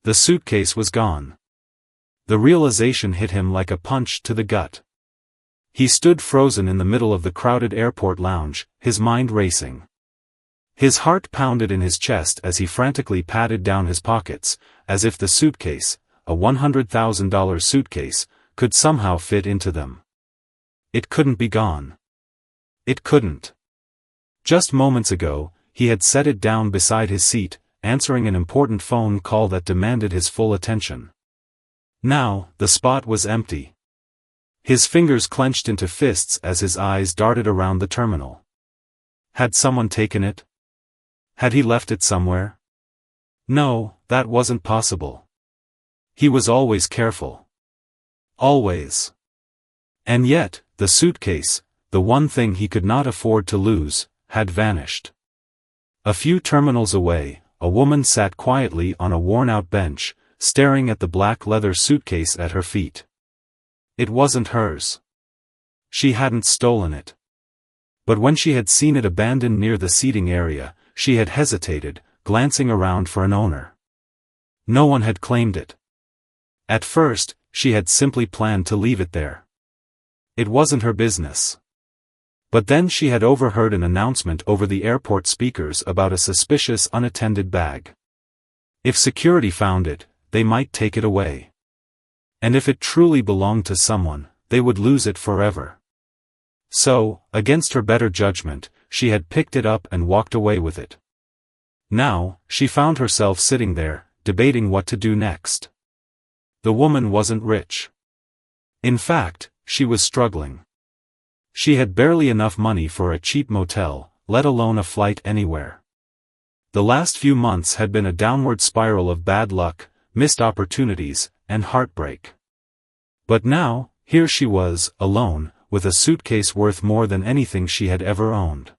The suitcase was gone. The realization hit him like a punch to the gut. He stood frozen in the middle of the crowded airport lounge, his mind racing. His heart pounded in his chest as he frantically patted down his pockets, as if the suitcase, a $100,000 suitcase, could somehow fit into them. It couldn't be gone. It couldn't. Just moments ago, he had set it down beside his seat, answering an important phone call that demanded his full attention. Now, the spot was empty. His fingers clenched into fists as his eyes darted around the terminal. Had someone taken it? Had he left it somewhere? No, that wasn't possible. He was always careful. Always. And yet, the suitcase, the one thing he could not afford to lose, had vanished. A few terminals away, a woman sat quietly on a worn-out bench, staring at the black leather suitcase at her feet. It wasn't hers. She hadn't stolen it. But when she had seen it abandoned near the seating area, she had hesitated, glancing around for an owner. No one had claimed it. At first, she had simply planned to leave it there. It wasn't her business. But then she had overheard an announcement over the airport speakers about a suspicious unattended bag. If security found it, they might take it away. And if it truly belonged to someone, they would lose it forever. So, against her better judgment, she had picked it up and walked away with it. Now, she found herself sitting there, debating what to do next. The woman wasn't rich. In fact, she was struggling. She had barely enough money for a cheap motel, let alone a flight anywhere. The last few months had been a downward spiral of bad luck, missed opportunities, and heartbreak. But now, here she was, alone, with a suitcase worth more than anything she had ever owned.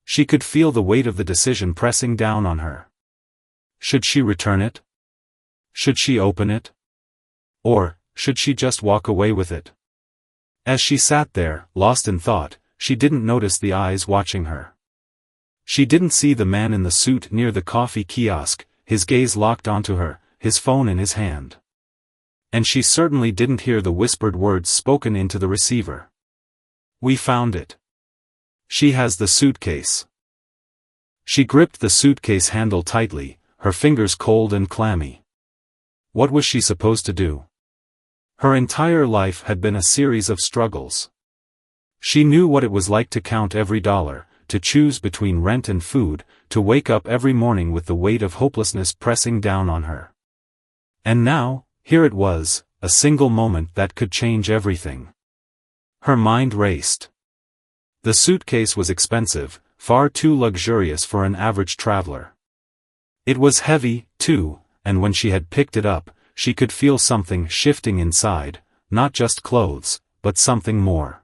She could feel the weight of the decision pressing down on her. Should she return it? Should she open it? Or, should she just walk away with it? As she sat there, lost in thought, she didn't notice the eyes watching her. She didn't see the man in the suit near the coffee kiosk, his gaze locked onto her, his phone in his hand. And she certainly didn't hear the whispered words spoken into the receiver. "We found it. She has the suitcase." She gripped the suitcase handle tightly, her fingers cold and clammy. What was she supposed to do? Her entire life had been a series of struggles. She knew what it was like to count every dollar, to choose between rent and food, to wake up every morning with the weight of hopelessness pressing down on her. And now, here it was, a single moment that could change everything. Her mind raced. The suitcase was expensive, far too luxurious for an average traveler. It was heavy, too, and when she had picked it up, she could feel something shifting inside, not just clothes, but something more.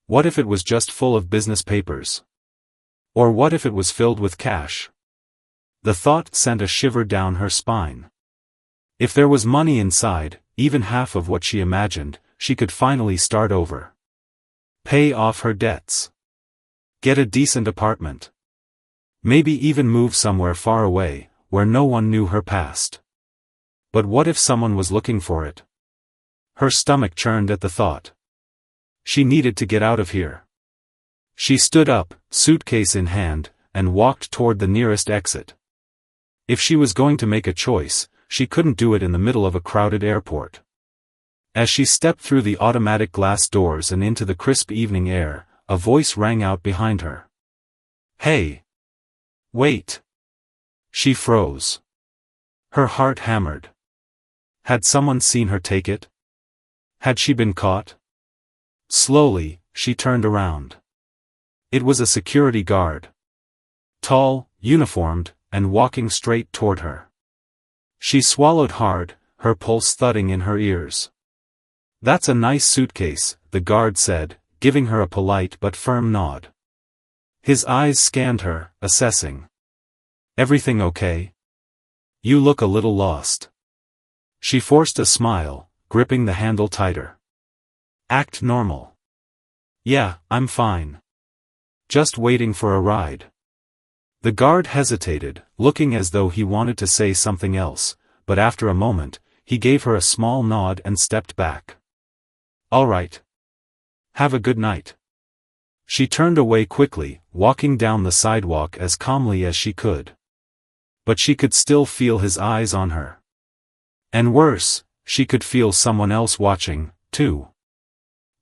What if it was just full of business papers? Or what if it was filled with cash? The thought sent a shiver down her spine. If there was money inside, even half of what she imagined, she could finally start over. Pay off her debts. Get a decent apartment. Maybe even move somewhere far away, where no one knew her past. But what if someone was looking for it? Her stomach churned at the thought. She needed to get out of here. She stood up, suitcase in hand, and walked toward the nearest exit. If she was going to make a choice, she couldn't do it in the middle of a crowded airport. As she stepped through the automatic glass doors and into the crisp evening air, a voice rang out behind her. "Hey! Wait!" She froze. Her heart hammered. Had someone seen her take it? Had she been caught? Slowly, she turned around. It was a security guard. Tall, uniformed, and walking straight toward her. She swallowed hard, her pulse thudding in her ears. "That's a nice suitcase," the guard said, giving her a polite but firm nod. His eyes scanned her, assessing. "Everything okay? You look a little lost." She forced a smile, gripping the handle tighter. "Act normal." "Yeah, I'm fine. Just waiting for a ride." The guard hesitated, looking as though he wanted to say something else, but after a moment, he gave her a small nod and stepped back. "All right. Have a good night." She turned away quickly, walking down the sidewalk as calmly as she could. But she could still feel his eyes on her. And worse, she could feel someone else watching, too.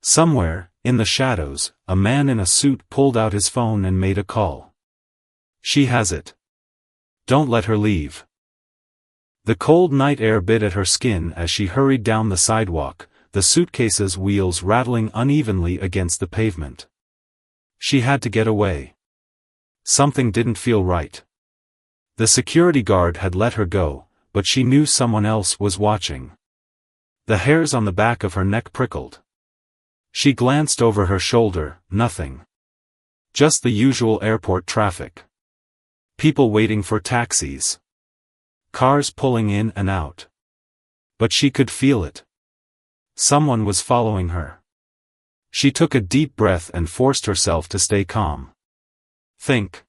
Somewhere, in the shadows, a man in a suit pulled out his phone and made a call. "She has it. Don't let her leave." The cold night air bit at her skin as she hurried down the sidewalk, the suitcase's wheels rattling unevenly against the pavement. She had to get away. Something didn't feel right. The security guard had let her go, but she knew someone else was watching. The hairs on the back of her neck prickled. She glanced over her shoulder, nothing. Just the usual airport traffic. People waiting for taxis. Cars pulling in and out. But she could feel it. Someone was following her. She took a deep breath and forced herself to stay calm. Think.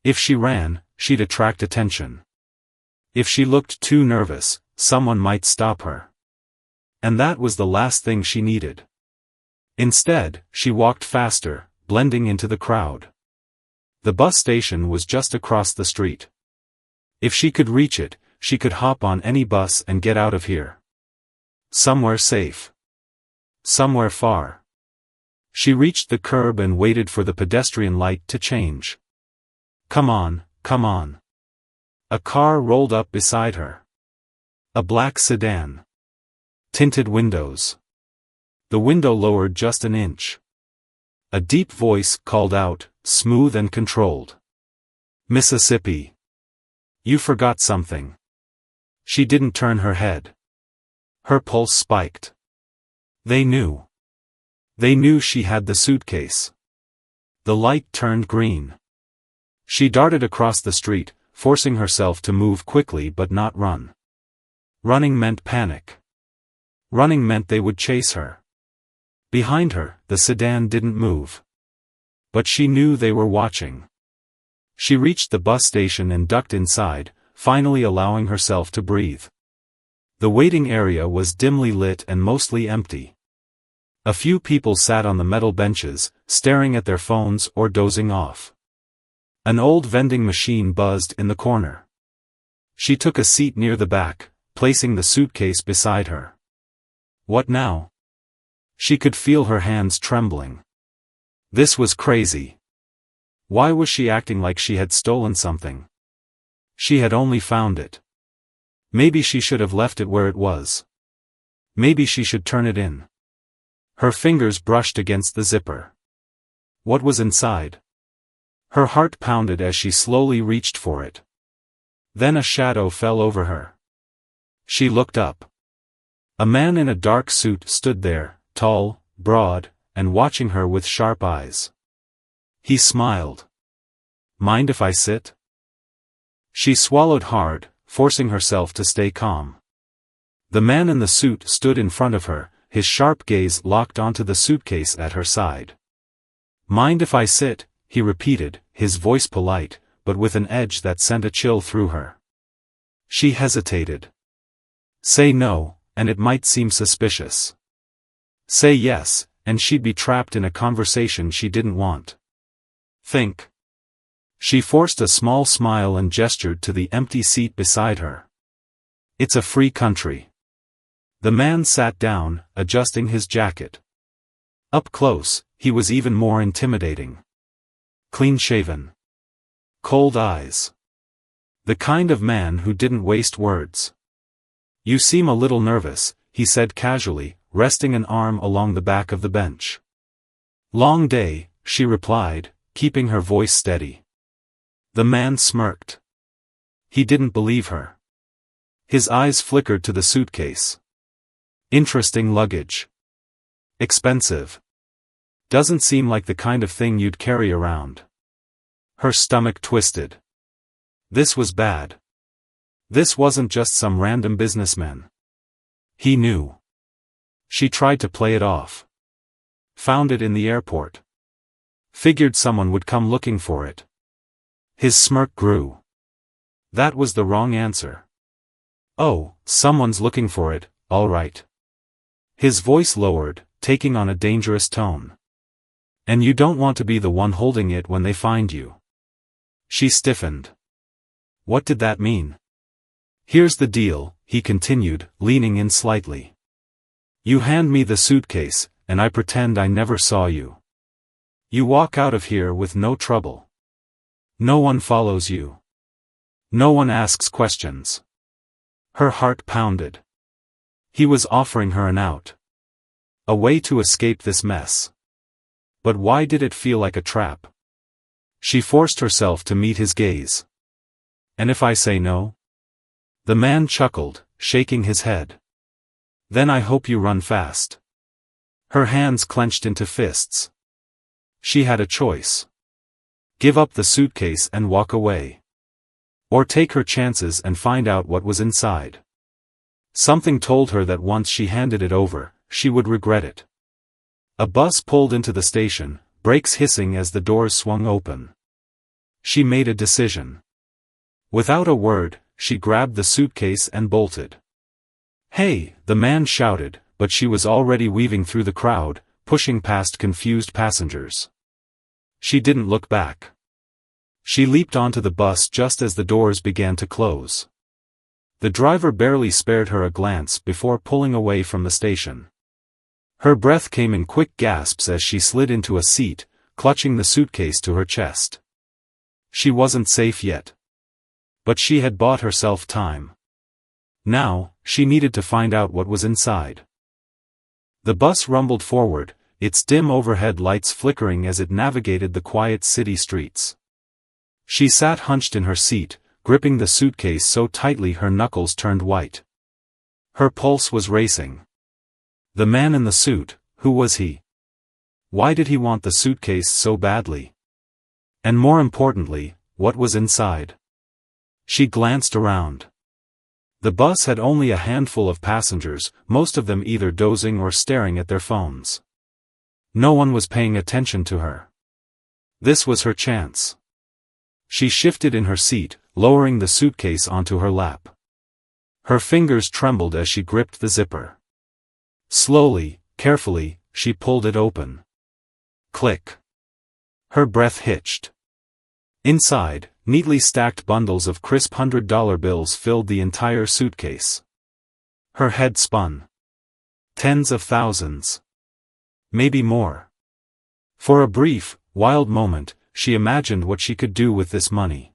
If she ran, she'd attract attention. If she looked too nervous, someone might stop her. And that was the last thing she needed. Instead, she walked faster, blending into the crowd. The bus station was just across the street. If she could reach it, she could hop on any bus and get out of here. Somewhere safe. Somewhere far. She reached the curb and waited for the pedestrian light to change. Come on, come on. A car rolled up beside her. A black sedan. Tinted windows. The window lowered just an inch. A deep voice called out, smooth and controlled. "Mississippi. You forgot something." She didn't turn her head. Her pulse spiked. They knew. They knew she had the suitcase. The light turned green. She darted across the street, forcing herself to move quickly but not run. Running meant panic. Running meant they would chase her. Behind her, the sedan didn't move. But she knew they were watching. She reached the bus station and ducked inside, finally allowing herself to breathe. The waiting area was dimly lit and mostly empty. A few people sat on the metal benches, staring at their phones or dozing off. An old vending machine buzzed in the corner. She took a seat near the back, placing the suitcase beside her. What now? She could feel her hands trembling. This was crazy. Why was she acting like she had stolen something? She had only found it. Maybe she should have left it where it was. Maybe she should turn it in. Her fingers brushed against the zipper. What was inside? Her heart pounded as she slowly reached for it. Then a shadow fell over her. She looked up. A man in a dark suit stood there, tall, broad, and watching her with sharp eyes. He smiled. "Mind if I sit?" She swallowed hard, forcing herself to stay calm. The man in the suit stood in front of her, his sharp gaze locked onto the suitcase at her side. "Mind if I sit?" he repeated, his voice polite, but with an edge that sent a chill through her. She hesitated. Say no, and it might seem suspicious. Say yes, and she'd be trapped in a conversation she didn't want. Think. She forced a small smile and gestured to the empty seat beside her. It's a free country. The man sat down, adjusting his jacket. Up close, he was even more intimidating. Clean-shaven. Cold eyes. The kind of man who didn't waste words. You seem a little nervous, he said casually, resting an arm along the back of the bench. Long day, she replied, keeping her voice steady. The man smirked. He didn't believe her. His eyes flickered to the suitcase. Interesting luggage. Expensive. Doesn't seem like the kind of thing you'd carry around. Her stomach twisted. This was bad. This wasn't just some random businessman. He knew. She tried to play it off. Found it in the airport. Figured someone would come looking for it. His smirk grew. That was the wrong answer. Oh, someone's looking for it, all right. His voice lowered, taking on a dangerous tone. And you don't want to be the one holding it when they find you. She stiffened. What did that mean? Here's the deal, he continued, leaning in slightly. You hand me the suitcase, and I pretend I never saw you. You walk out of here with no trouble. No one follows you. No one asks questions. Her heart pounded. He was offering her an out. A way to escape this mess. But why did it feel like a trap? She forced herself to meet his gaze. And if I say no? The man chuckled, shaking his head. Then I hope you run fast. Her hands clenched into fists. She had a choice. Give up the suitcase and walk away. Or take her chances and find out what was inside. Something told her that once she handed it over, she would regret it. A bus pulled into the station, brakes hissing as the doors swung open. She made a decision. Without a word, she grabbed the suitcase and bolted. Hey, the man shouted, but she was already weaving through the crowd, pushing past confused passengers. She didn't look back. She leaped onto the bus just as the doors began to close. The driver barely spared her a glance before pulling away from the station. Her breath came in quick gasps as she slid into a seat, clutching the suitcase to her chest. She wasn't safe yet. But she had bought herself time. Now, she needed to find out what was inside. The bus rumbled forward, its dim overhead lights flickering as it navigated the quiet city streets. She sat hunched in her seat, gripping the suitcase so tightly her knuckles turned white. Her pulse was racing. The man in the suit, who was he? Why did he want the suitcase so badly? And more importantly, what was inside? She glanced around. The bus had only a handful of passengers, most of them either dozing or staring at their phones. No one was paying attention to her. This was her chance. She shifted in her seat, lowering the suitcase onto her lap. Her fingers trembled as she gripped the zipper. Slowly, carefully, she pulled it open. Click. Her breath hitched. Inside, neatly stacked bundles of crisp $100 bills filled the entire suitcase. Her head spun. Tens of thousands. Maybe more. For a brief, wild moment, she imagined what she could do with this money.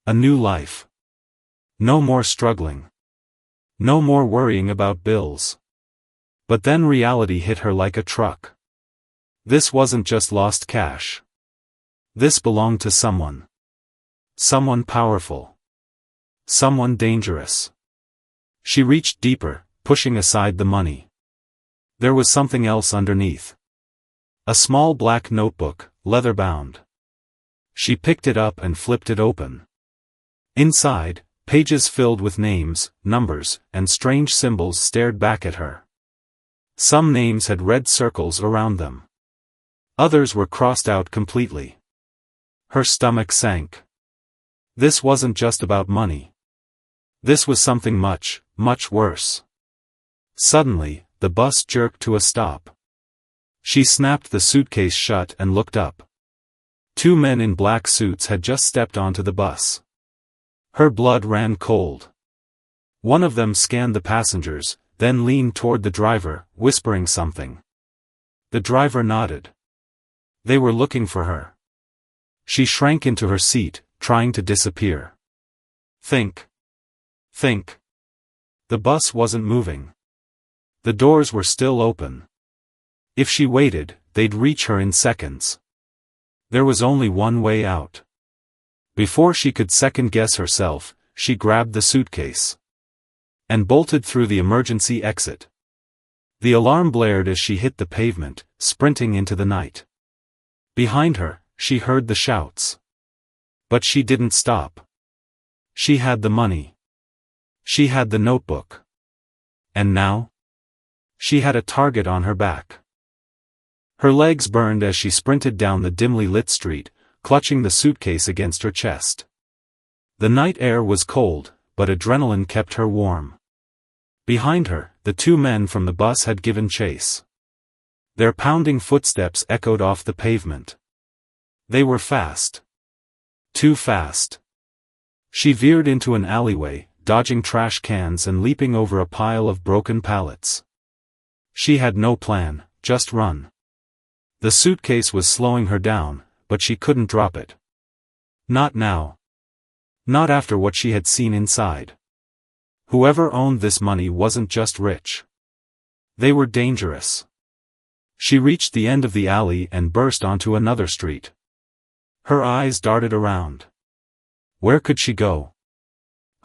A new life. No more struggling. No more worrying about bills. But then reality hit her like a truck. This wasn't just lost cash. This belonged to someone. Someone powerful. Someone dangerous. She reached deeper, pushing aside the money. There was something else underneath. A small black notebook, leather-bound. She picked it up and flipped it open. Inside, pages filled with names, numbers, and strange symbols stared back at her. Some names had red circles around them. Others were crossed out completely. Her stomach sank. This wasn't just about money. This was something much, much worse. Suddenly, the bus jerked to a stop. She snapped the suitcase shut and looked up. Two men in black suits had just stepped onto the bus. Her blood ran cold. One of them scanned the passengers, then leaned toward the driver, whispering something. The driver nodded. They were looking for her. She shrank into her seat, trying to disappear. Think. The bus wasn't moving. The doors were still open. If she waited, they'd reach her in seconds. There was only one way out. Before she could second-guess herself, she grabbed the suitcase and bolted through the emergency exit. The alarm blared as she hit the pavement, sprinting into the night. Behind her, she heard the shouts. But she didn't stop. She had the money. She had the notebook. And now? She had a target on her back. Her legs burned as she sprinted down the dimly lit street, clutching the suitcase against her chest. The night air was cold, but adrenaline kept her warm. Behind her, the two men from the bus had given chase. Their pounding footsteps echoed off the pavement. They were fast. Too fast. She veered into an alleyway, dodging trash cans and leaping over a pile of broken pallets. She had no plan, just run. The suitcase was slowing her down, but she couldn't drop it. Not now. Not after what she had seen inside. Whoever owned this money wasn't just rich. They were dangerous. She reached the end of the alley and burst onto another street. Her eyes darted around. Where could she go?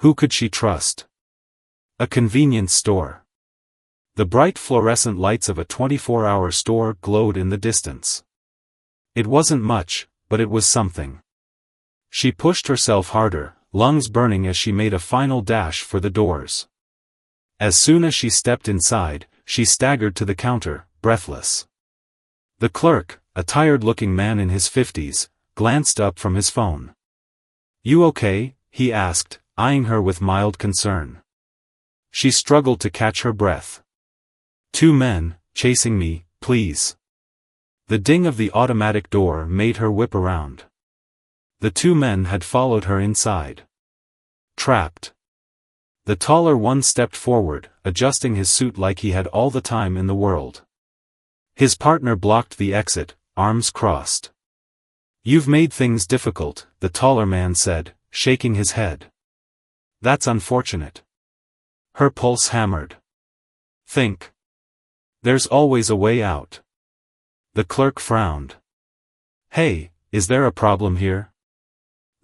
Who could she trust? A convenience store. The bright fluorescent lights of a 24-hour store glowed in the distance. It wasn't much, but it was something. She pushed herself harder, lungs burning as she made a final dash for the doors. As soon as she stepped inside, she staggered to the counter, breathless. The clerk, a tired-looking man in his 50s, glanced up from his phone. "You okay?" he asked, eyeing her with mild concern. She struggled to catch her breath. "Two men, chasing me, please." The ding of the automatic door made her whip around. The two men had followed her inside. Trapped. The taller one stepped forward, adjusting his suit like he had all the time in the world. His partner blocked the exit, arms crossed. "You've made things difficult," the taller man said, shaking his head. "That's unfortunate." Her pulse hammered. "Think. There's always a way out." The clerk frowned. "Hey, is there a problem here?"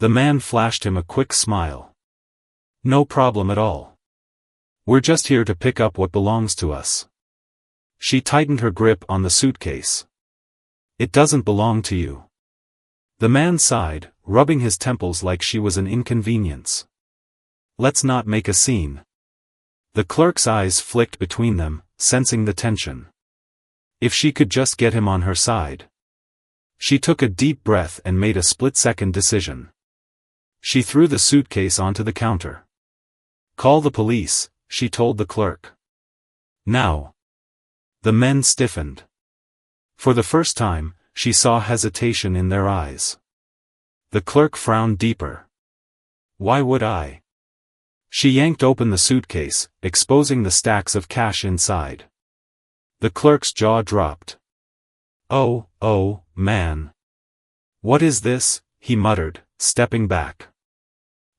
The man flashed him a quick smile. "No problem at all. We're just here to pick up what belongs to us." She tightened her grip on the suitcase. "It doesn't belong to you." The man sighed, rubbing his temples like she was an inconvenience. "Let's not make a scene." The clerk's eyes flicked between them, sensing the tension. If she could just get him on her side. She took a deep breath and made a split-second decision. She threw the suitcase onto the counter. "Call the police," she told the clerk. "Now." The men stiffened. For the first time, she saw hesitation in their eyes. The clerk frowned deeper. "Why would I?" She yanked open the suitcase, exposing the stacks of cash inside. The clerk's jaw dropped. Oh, man. "What is this?" he muttered, stepping back.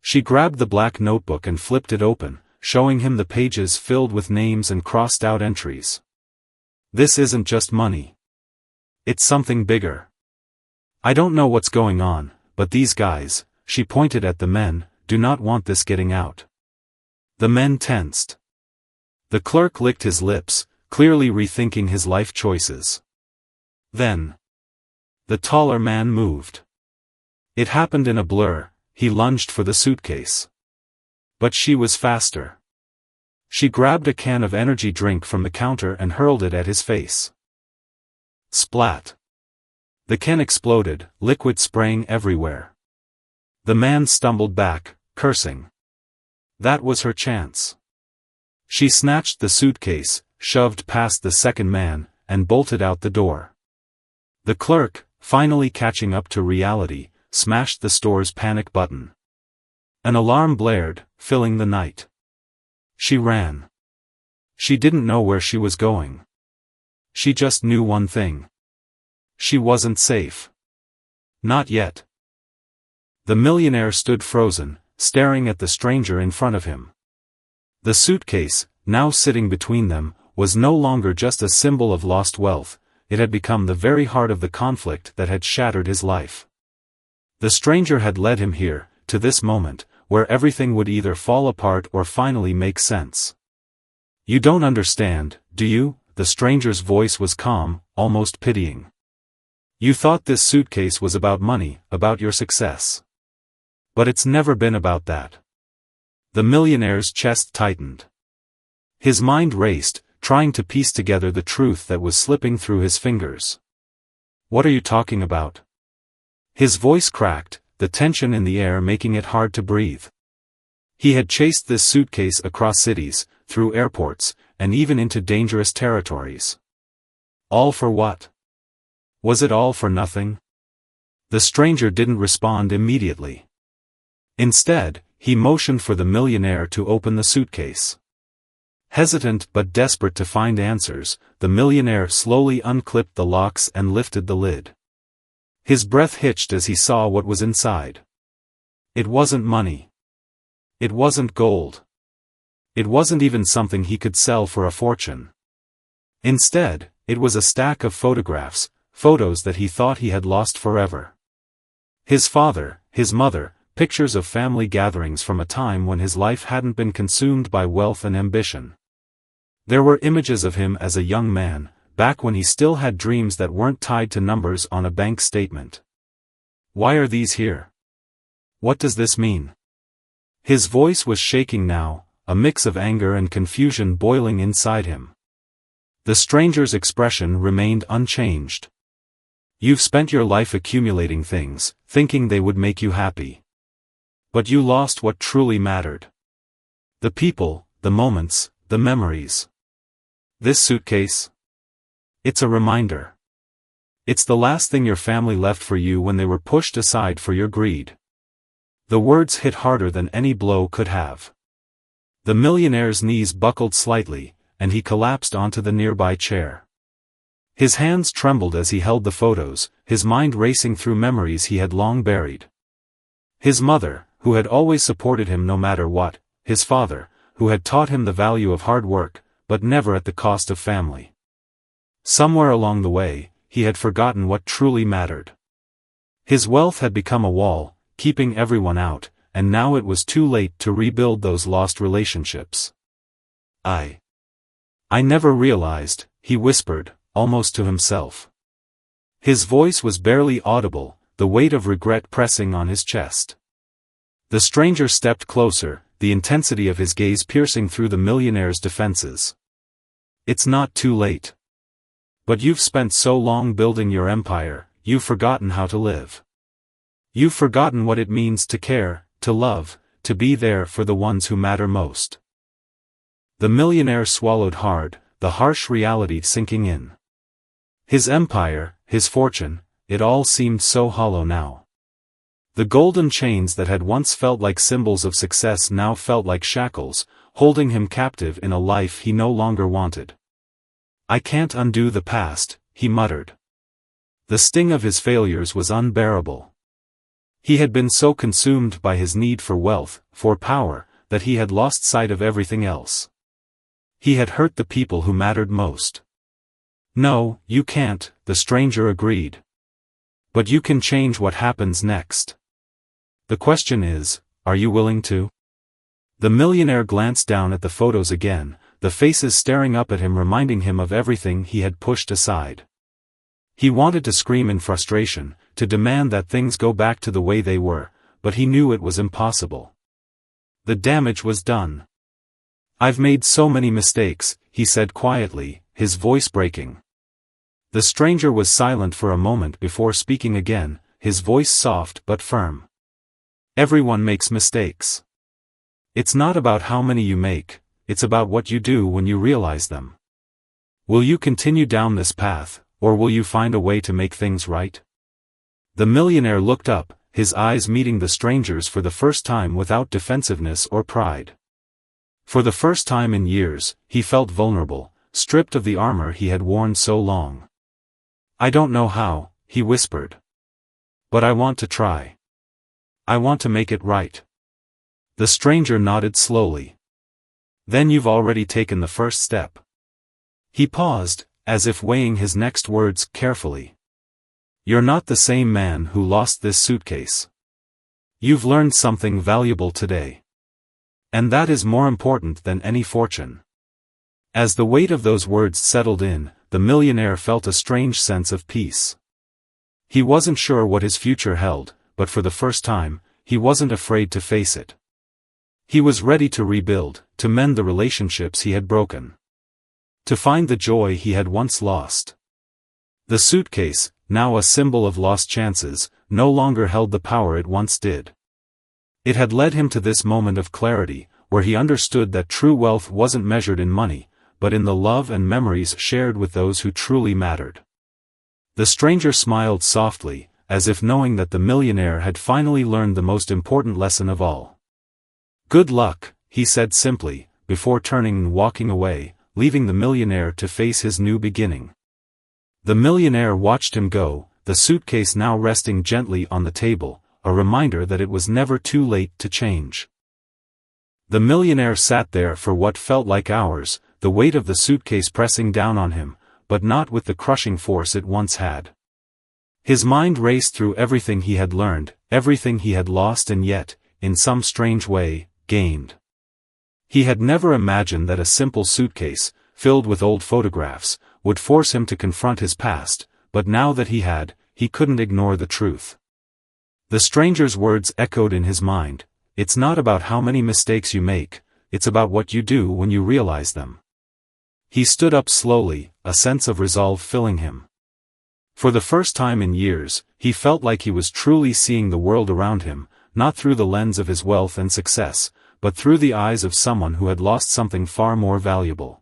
She grabbed the black notebook and flipped it open, showing him the pages filled with names and crossed-out entries. "This isn't just money. It's something bigger. I don't know what's going on, but these guys," she pointed at the men, "do not want this getting out." The men tensed. The clerk licked his lips, clearly rethinking his life choices. Then, the taller man moved. It happened in a blur. He lunged for the suitcase. But she was faster. She grabbed a can of energy drink from the counter and hurled it at his face. Splat. The can exploded, liquid spraying everywhere. The man stumbled back, cursing. That was her chance. She snatched the suitcase, shoved past the second man, and bolted out the door. The clerk, finally catching up to reality, smashed the store's panic button. An alarm blared, filling the night. She ran. She didn't know where she was going. She just knew one thing. She wasn't safe. Not yet. The millionaire stood frozen, staring at the stranger in front of him. The suitcase, now sitting between them, was no longer just a symbol of lost wealth, it had become the very heart of the conflict that had shattered his life. The stranger had led him here, to this moment, where everything would either fall apart or finally make sense. "You don't understand, do you?" The stranger's voice was calm, almost pitying. "You thought this suitcase was about money, about your success. But it's never been about that." The millionaire's chest tightened. His mind raced, trying to piece together the truth that was slipping through his fingers. "What are you talking about?" His voice cracked, the tension in the air making it hard to breathe. He had chased this suitcase across cities, through airports, and even into dangerous territories. All for what? Was it all for nothing? The stranger didn't respond immediately. Instead, he motioned for the millionaire to open the suitcase. Hesitant but desperate to find answers, the millionaire slowly unclipped the locks and lifted the lid. His breath hitched as he saw what was inside. It wasn't money. It wasn't gold. It wasn't even something he could sell for a fortune. Instead, it was a stack of photographs, photos that he thought he had lost forever. His father, his mother, pictures of family gatherings from a time when his life hadn't been consumed by wealth and ambition. There were images of him as a young man, back when he still had dreams that weren't tied to numbers on a bank statement. Why are these here? What does this mean? His voice was shaking now, a mix of anger and confusion boiling inside him. The stranger's expression remained unchanged. You've spent your life accumulating things, thinking they would make you happy. But you lost what truly mattered. The people, the moments, the memories. This suitcase? It's a reminder. It's the last thing your family left for you when they were pushed aside for your greed. The words hit harder than any blow could have. The millionaire's knees buckled slightly, and he collapsed onto the nearby chair. His hands trembled as he held the photos, his mind racing through memories he had long buried. His mother, who had always supported him no matter what, his father, who had taught him the value of hard work, but never at the cost of family. Somewhere along the way, he had forgotten what truly mattered. His wealth had become a wall, keeping everyone out, and now it was too late to rebuild those lost relationships. I never realized, he whispered, almost to himself. His voice was barely audible, the weight of regret pressing on his chest. The stranger stepped closer, the intensity of his gaze piercing through the millionaire's defenses. It's not too late. But you've spent so long building your empire, you've forgotten how to live. You've forgotten what it means to care, to love, to be there for the ones who matter most. The millionaire swallowed hard, the harsh reality sinking in. His empire, his fortune, it all seemed so hollow now. The golden chains that had once felt like symbols of success now felt like shackles, holding him captive in a life he no longer wanted. I can't undo the past, he muttered. The sting of his failures was unbearable. He had been so consumed by his need for wealth, for power, that he had lost sight of everything else. He had hurt the people who mattered most. No, you can't, the stranger agreed. But you can change what happens next. The question is, are you willing to? The millionaire glanced down at the photos again, the faces staring up at him reminding him of everything he had pushed aside. He wanted to scream in frustration, to demand that things go back to the way they were, but he knew it was impossible. The damage was done. I've made so many mistakes, he said quietly, his voice breaking. The stranger was silent for a moment before speaking again, his voice soft but firm. Everyone makes mistakes. It's not about how many you make, it's about what you do when you realize them. Will you continue down this path, or will you find a way to make things right? The millionaire looked up, his eyes meeting the stranger's for the first time without defensiveness or pride. For the first time in years, he felt vulnerable, stripped of the armor he had worn so long. I don't know how, he whispered. But I want to try. I want to make it right. The stranger nodded slowly. Then you've already taken the first step. He paused, as if weighing his next words carefully. You're not the same man who lost this suitcase. You've learned something valuable today. And that is more important than any fortune. As the weight of those words settled in, the millionaire felt a strange sense of peace. He wasn't sure what his future held, but for the first time, he wasn't afraid to face it. He was ready to rebuild, to mend the relationships he had broken. To find the joy he had once lost. The suitcase, now a symbol of lost chances, no longer held the power it once did. It had led him to this moment of clarity, where he understood that true wealth wasn't measured in money, but in the love and memories shared with those who truly mattered. The stranger smiled softly, as if knowing that the millionaire had finally learned the most important lesson of all. "Good luck," he said simply, before turning and walking away, leaving the millionaire to face his new beginning. The millionaire watched him go, the suitcase now resting gently on the table, a reminder that it was never too late to change. The millionaire sat there for what felt like hours, the weight of the suitcase pressing down on him, but not with the crushing force it once had. His mind raced through everything he had learned, everything he had lost and yet, in some strange way, gained. He had never imagined that a simple suitcase, filled with old photographs, would force him to confront his past, but now that he had, he couldn't ignore the truth. The stranger's words echoed in his mind, "It's not about how many mistakes you make, it's about what you do when you realize them." He stood up slowly, a sense of resolve filling him. For the first time in years, he felt like he was truly seeing the world around him, not through the lens of his wealth and success, but through the eyes of someone who had lost something far more valuable.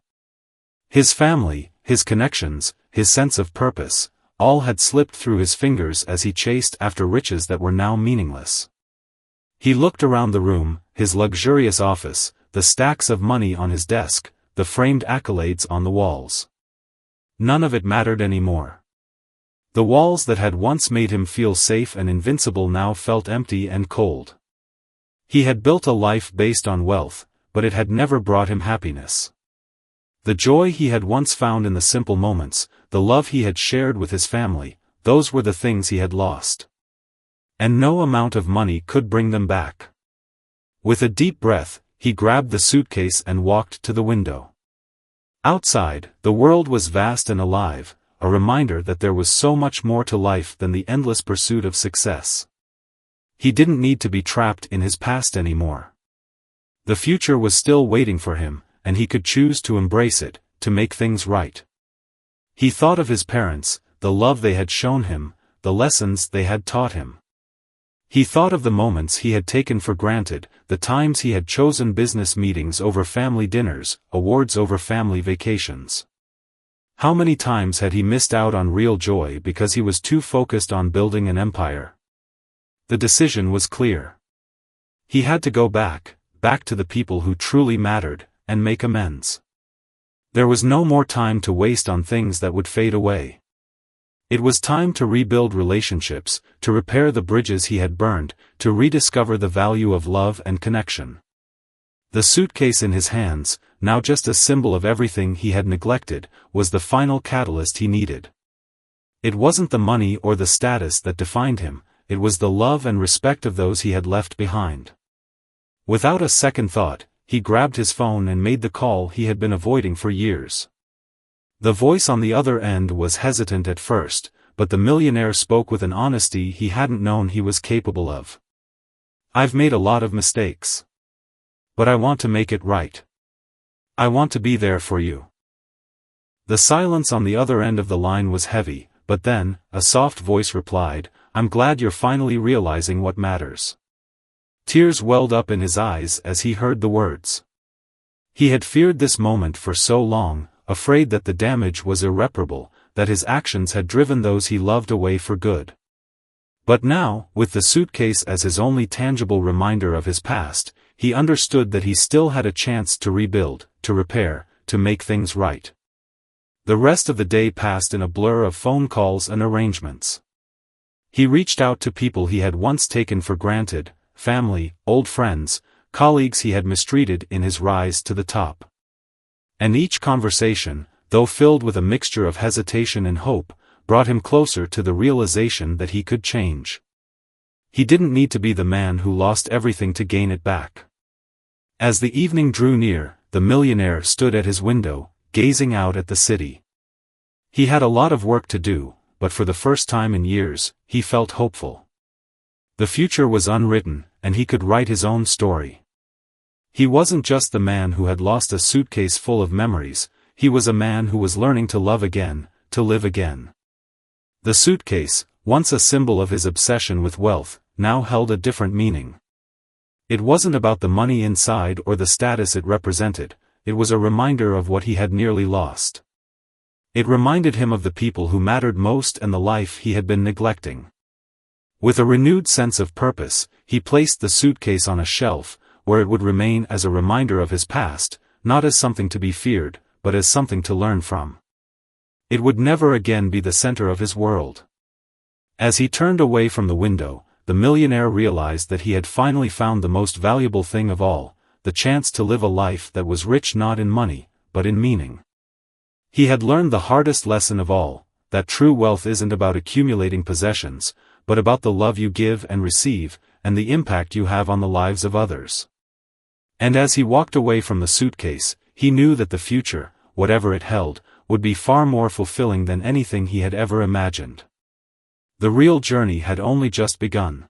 His family, his connections, his sense of purpose, all had slipped through his fingers as he chased after riches that were now meaningless. He looked around the room, his luxurious office, the stacks of money on his desk, the framed accolades on the walls. None of it mattered anymore. The walls that had once made him feel safe and invincible now felt empty and cold. He had built a life based on wealth, but it had never brought him happiness. The joy he had once found in the simple moments, the love he had shared with his family, those were the things he had lost. And no amount of money could bring them back. With a deep breath, he grabbed the suitcase and walked to the window. Outside, the world was vast and alive, a reminder that there was so much more to life than the endless pursuit of success. He didn't need to be trapped in his past anymore. The future was still waiting for him, and he could choose to embrace it, to make things right. He thought of his parents, the love they had shown him, the lessons they had taught him. He thought of the moments he had taken for granted, the times he had chosen business meetings over family dinners, awards over family vacations. How many times had he missed out on real joy because he was too focused on building an empire? The decision was clear. He had to go back to the people who truly mattered, and make amends. There was no more time to waste on things that would fade away. It was time to rebuild relationships, to repair the bridges he had burned, to rediscover the value of love and connection. The suitcase in his hands, now just a symbol of everything he had neglected, was the final catalyst he needed. It wasn't the money or the status that defined him, it was the love and respect of those he had left behind. Without a second thought, he grabbed his phone and made the call he had been avoiding for years. The voice on the other end was hesitant at first, but the millionaire spoke with an honesty he hadn't known he was capable of. "I've made a lot of mistakes. But I want to make it right. I want to be there for you." The silence on the other end of the line was heavy, but then, a soft voice replied, "I'm glad you're finally realizing what matters." Tears welled up in his eyes as he heard the words. He had feared this moment for so long, afraid that the damage was irreparable, that his actions had driven those he loved away for good. But now, with the suitcase as his only tangible reminder of his past, he understood that he still had a chance to rebuild, to repair, to make things right. The rest of the day passed in a blur of phone calls and arrangements. He reached out to people he had once taken for granted, family, old friends, colleagues he had mistreated in his rise to the top. And each conversation, though filled with a mixture of hesitation and hope, brought him closer to the realization that he could change. He didn't need to be the man who lost everything to gain it back. As the evening drew near, the millionaire stood at his window, gazing out at the city. He had a lot of work to do, but for the first time in years, he felt hopeful. The future was unwritten, and he could write his own story. He wasn't just the man who had lost a suitcase full of memories, he was a man who was learning to love again, to live again. The suitcase, once a symbol of his obsession with wealth, now held a different meaning. It wasn't about the money inside or the status it represented, it was a reminder of what he had nearly lost. It reminded him of the people who mattered most and the life he had been neglecting. With a renewed sense of purpose, he placed the suitcase on a shelf, where it would remain as a reminder of his past, not as something to be feared, but as something to learn from. It would never again be the center of his world. As he turned away from the window, the millionaire realized that he had finally found the most valuable thing of all, the chance to live a life that was rich not in money, but in meaning. He had learned the hardest lesson of all, that true wealth isn't about accumulating possessions, but about the love you give and receive, and the impact you have on the lives of others. And as he walked away from the suitcase, he knew that the future, whatever it held, would be far more fulfilling than anything he had ever imagined. The real journey had only just begun.